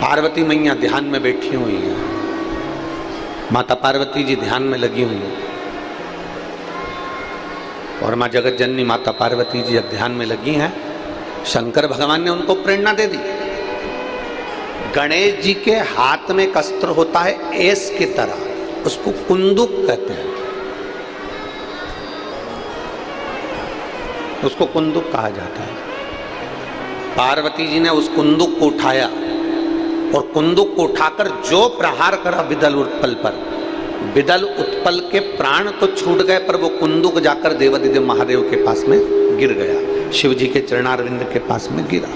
पार्वती मैया ध्यान में बैठी हुई हैं, माता पार्वती जी ध्यान में लगी हुई हैं और माँ जगत जननी माता पार्वती जी जब ध्यान में लगी हैं, शंकर भगवान ने उनको प्रेरणा दे दी। गणेश जी के हाथ में एक अस्त्र होता है एस की तरह, उसको कुंदुक कहते हैं, उसको कुंदुक कहा जाता है। पार्वती जी ने उस कुंदुक को उठाया और कुंदुक को उठाकर जो प्रहार करा विदल उत्पल पर, विदल उत्पल के प्राण तो छूट गए पर वो कुंदुक जाकर देवादिदेव महादेव के पास में गिर गया, शिव जी के चरणारविंद के पास में गिरा।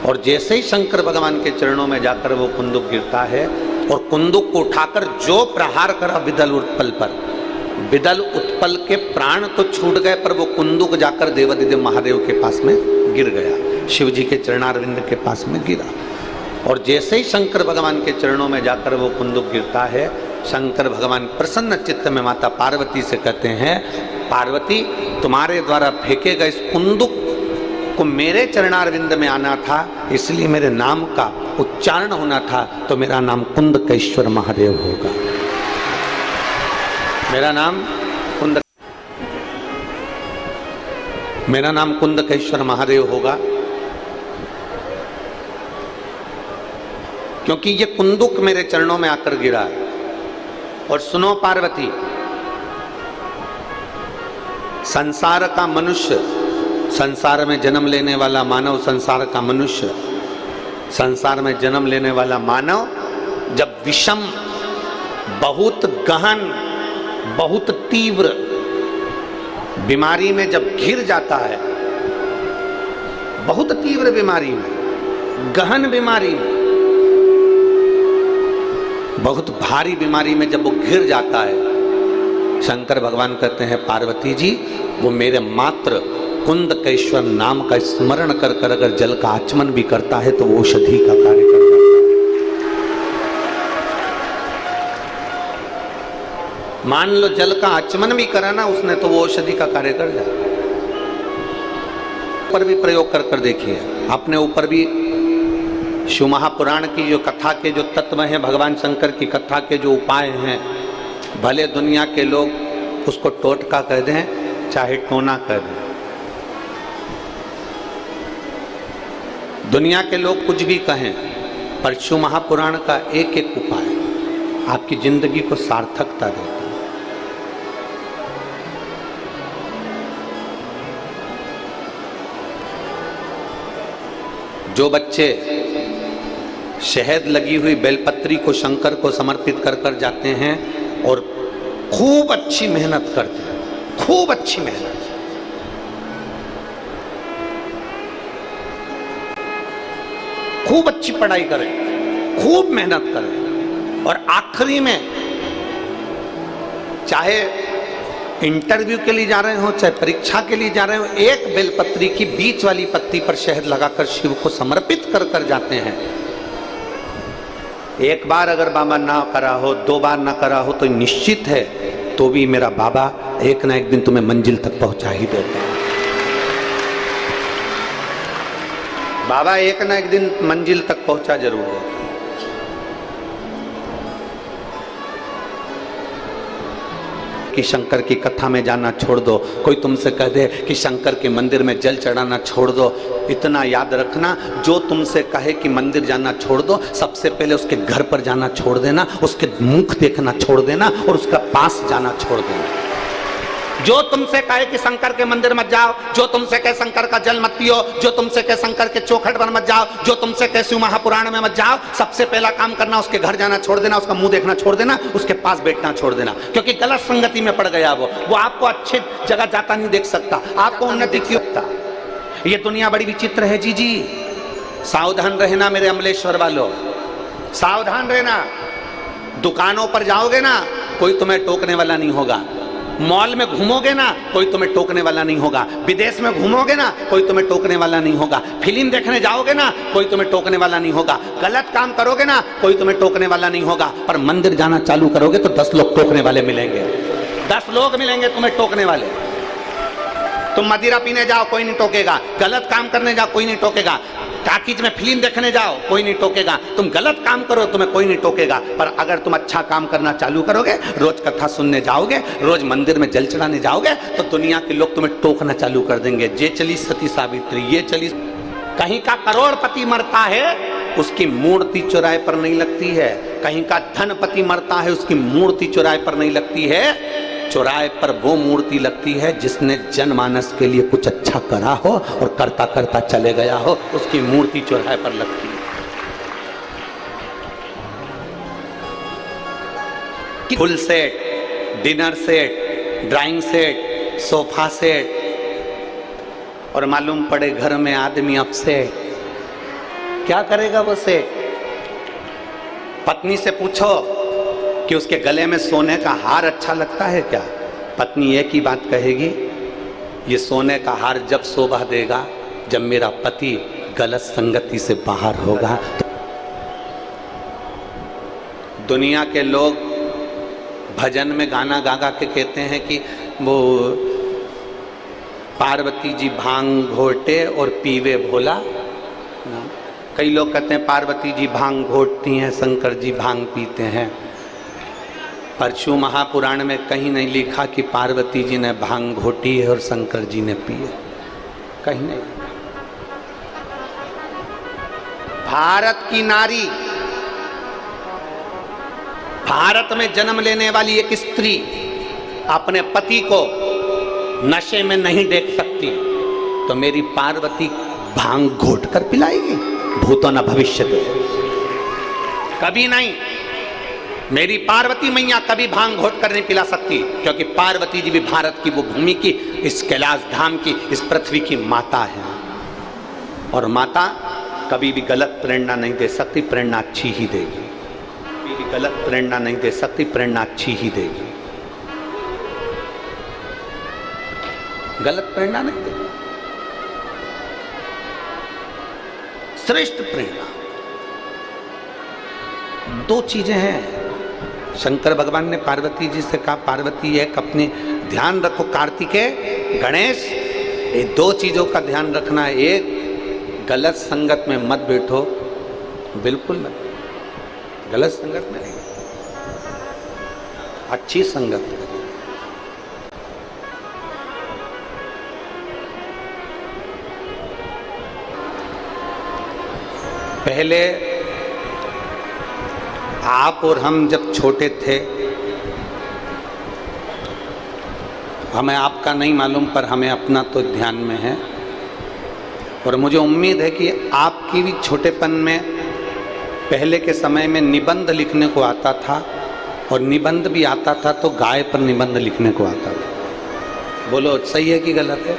और जैसे ही शंकर भगवान के चरणों में जाकर वो कुंदुक गिरता है और कुंदुक को उठाकर जो प्रहार करा विदल उत्पल पर, विदल उत्पल के प्राण तो छूट गए पर वो कुंदुक जाकर देवादिदेव महादेव के पास में गिर गया, शिव जी के चरणारविंद के पास में गिरा। और जैसे ही शंकर भगवान के चरणों में जाकर वो कुंदुक गिरता है, शंकर भगवान प्रसन्न चित्त में माता पार्वती से कहते हैं, पार्वती तुम्हारे द्वारा फेंके गए इस कुंदुक को मेरे चरणारविंद में आना था, इसलिए मेरे नाम का उच्चारण होना था, तो मेरा नाम कुंदकेश्वर महादेव होगा। मेरा नाम कुंदकेश्वर महादेव होगा, क्योंकि ये कुंदुक मेरे चरणों में आकर गिरा है। और सुनो पार्वती, संसार का मनुष्य, संसार में जन्म लेने वाला मानव, संसार का मनुष्य, संसार में जन्म लेने वाला मानव जब विषम, बहुत गहन, बहुत तीव्र बीमारी में जब घिर जाता है, बहुत तीव्र बीमारी में, गहन बीमारी में, बहुत भारी बीमारी में जब वो घिर जाता है, शंकर भगवान कहते हैं पार्वती जी वो मेरे मात्र कुंदकेश्वर नाम का स्मरण कर कर अगर जल का आचमन भी करता है तो वो औषधि का कार्य कर जाता है। मान लो जल का आचमन भी करा ना उसने तो वो औषधि का कार्य कर जाता है। पर भी प्रयोग कर कर देखिए, अपने ऊपर भी शिव महापुराण की जो कथा के जो तत्व हैं, भगवान शंकर की कथा के जो उपाय हैं, भले दुनिया के लोग उसको टोटका कह दें चाहे टोना कह दें, दुनिया के लोग कुछ भी कहें, पर शिव महापुराण का एक एक उपाय आपकी जिंदगी को सार्थकता देता है। जो बच्चे शहद लगी हुई बेलपत्री को शंकर को समर्पित कर कर जाते हैं और खूब अच्छी मेहनत करते हैं, खूब अच्छी मेहनत, खूब अच्छी पढ़ाई करें, खूब मेहनत करें और आखिरी में चाहे इंटरव्यू के लिए जा रहे हो चाहे परीक्षा के लिए जा रहे हो, एक बेलपत्री की बीच वाली पत्ती पर शहद लगाकर शिव को समर्पित कर कर जाते हैं। एक बार अगर बाबा ना करा हो, दो बार ना करा हो तो निश्चित है तो भी मेरा बाबा एक ना एक दिन तुम्हें मंजिल तक पहुंचा ही देता है। बाबा एक ना एक दिन मंजिल तक पहुंचा जरूर है। कि शंकर की कथा में जाना छोड़ दो, कोई तुमसे कह दे कि शंकर के मंदिर में जल चढ़ाना छोड़ दो, इतना याद रखना, जो तुमसे कहे कि मंदिर जाना छोड़ दो, सबसे पहले उसके घर पर जाना छोड़ देना, उसके मुख देखना छोड़ देना और उसका पास जाना छोड़ देना। जो तुमसे कहे कि शंकर के मंदिर मत जाओ, जो तुमसे कहे शंकर का जल मत पियो, जो तुमसे कहे शंकर के चौखट पर मत जाओ, जो तुमसे कहे शिव महापुराण में मत जाओ, सबसे पहला काम करना उसके घर जाना छोड़ देना, उसका मुंह देखना छोड़ देना, उसके पास बैठना छोड़ देना, क्योंकि गलत संगति में पड़ गया वो आपको अच्छी जगह जाता नहीं देख सकता, आपको उन्नति क्यों होता। ये दुनिया बड़ी विचित्र है जी, सावधान रहना मेरे अमलेश्वर वालों, सावधान रहना। दुकानों पर जाओगे ना कोई तुम्हें टोकने वाला नहीं होगा, मॉल में घूमोगे ना कोई तुम्हें टोकने वाला नहीं होगा, विदेश में घूमोगे ना कोई तुम्हें टोकने वाला नहीं होगा, फिल्म देखने जाओगे ना कोई तुम्हें टोकने वाला नहीं होगा, गलत काम करोगे ना कोई तुम्हें टोकने वाला नहीं होगा, पर मंदिर जाना चालू करोगे तो 10 लोग टोकने वाले मिलेंगे, 10 लोग मिलेंगे तुम्हें टोकने वाले। तुम मदिरा पीने जाओ कोई नहीं टोकेगा, गलत काम करने जाओ कोई नहीं टोकेगा, टाकीज में फिल्म देखने जाओ, कोई नहीं टोकेगा। तुम गलत काम करो, तुम्हें कोई नहीं टोकेगा। पर अगर तुम अच्छा काम करना चालू करोगे, रोज कथा सुनने जाओगे, रोज मंदिर में जल चढ़ाने जाओगे, तो दुनिया के लोग तुम्हें टोकना चालू कर देंगे। ये चली सती सावित्री, ये चली। कहीं का करोड़पति मरता है, उसकी मूर्ति चौराहे पर नहीं लगती है। कहीं का धनपति मरता है, उसकी मूर्ति चौराहे पर नहीं लगती है। चौराहे पर वो मूर्ति लगती है जिसने जनमानस के लिए कुछ अच्छा करा हो और करता करता चले गया हो, उसकी मूर्ति चौराहे पर लगती है। Full set, dinner set, drawing set, sofa set, और मालूम पड़े घर में आदमी अपसेट, क्या करेगा वो सेठ? पत्नी से पूछो कि उसके गले में सोने का हार अच्छा लगता है क्या? पत्नी एक ही बात कहेगी, ये सोने का हार जब शोभा देगा जब मेरा पति गलत संगति से बाहर होगा। दुनिया के लोग भजन में गाना गा गा के कहते हैं कि वो पार्वती जी भांग घोटे और पीवे भोला। कई लोग कहते हैं पार्वती जी भांग घोटती हैं, शंकर जी भांग पीते हैं। पर शिव महापुराण में कहीं नहीं लिखा कि पार्वती जी ने भांग घोटी है और शंकर जी ने पी है, कहीं नहीं। भारत की नारी, भारत में जन्म लेने वाली एक स्त्री अपने पति को नशे में नहीं देख सकती, तो मेरी पार्वती भांग घोट कर पिलाएगी? भूतो न भविष्यते, कभी नहीं। मेरी पार्वती मैया कभी भांग घोट कर नहीं पिला सकती, क्योंकि पार्वती जी भी भारत की वो भूमि की, इस कैलाश धाम की, इस पृथ्वी की माता है। और माता कभी भी गलत प्रेरणा नहीं दे सकती, प्रेरणा अच्छी ही देगी। कभी भी गलत प्रेरणा नहीं दे सकती, प्रेरणा अच्छी ही देगी। गलत प्रेरणा नहीं देगी, श्रेष्ठ प्रेरणा। दो चीजें हैं। शंकर भगवान ने पार्वती जी से कहा, पार्वती एक अपने ध्यान रखो, कार्तिकेय गणेश, ये दो चीजों का ध्यान रखना। एक, गलत संगत में मत बैठो, बिल्कुल मत, गलत संगत में नहीं, अच्छी संगत में। पहले आप और हम जब छोटे थे, हमें आपका नहीं मालूम, पर हमें अपना तो ध्यान में है, और मुझे उम्मीद है कि आपकी भी छोटेपन में पहले के समय में निबंध लिखने को आता था, और निबंध भी आता था तो गाय पर निबंध लिखने को आता था। बोलो सही है कि गलत है?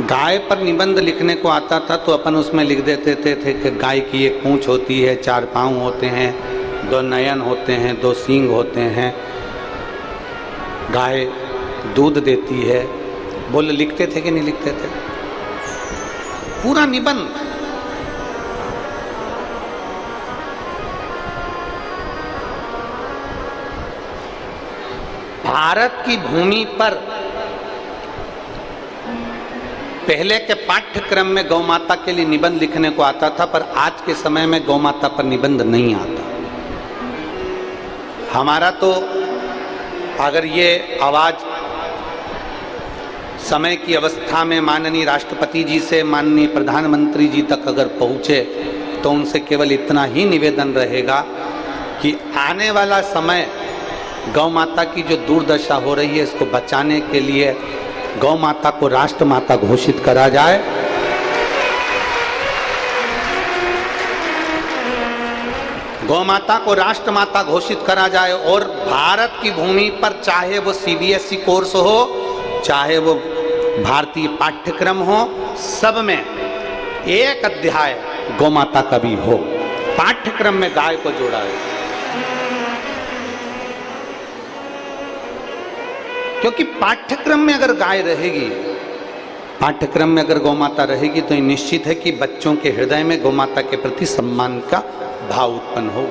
गाय पर निबंध लिखने को आता था तो अपन उसमें लिख देते थे कि गाय की एक पूंछ होती है, 4 पाँव होते हैं, 2 नयन होते हैं, 2 सींग होते हैं, गाय दूध देती है। बोले लिखते थे कि नहीं लिखते थे? पूरा निबंध। भारत की भूमि पर पहले के पाठ्यक्रम में गौ माता के लिए निबंध लिखने को आता था, पर आज के समय में गौ माता पर निबंध नहीं आता। हमारा तो अगर ये आवाज समय की अवस्था में माननीय राष्ट्रपति जी से माननीय प्रधानमंत्री जी तक अगर पहुँचे, तो उनसे केवल इतना ही निवेदन रहेगा कि आने वाला समय गौ माता की जो दुर्दशा हो रही है, इसको बचाने के लिए गौ माता को राष्ट्र माता घोषित करा जाए। गौ माता को राष्ट्र माता घोषित करा जाए, और भारत की भूमि पर चाहे वो सीबीएसई कोर्स हो, चाहे वो भारतीय पाठ्यक्रम हो, सब में एक अध्याय गौ माता का भी हो, पाठ्यक्रम में गाय को जोड़ा है। क्योंकि पाठ्यक्रम में अगर गाय रहेगी, पाठ्यक्रम में अगर गौ माता रहेगी, तो निश्चित है कि बच्चों के हृदय में गौ माता के प्रति सम्मान का भाव उत्पन्न हो।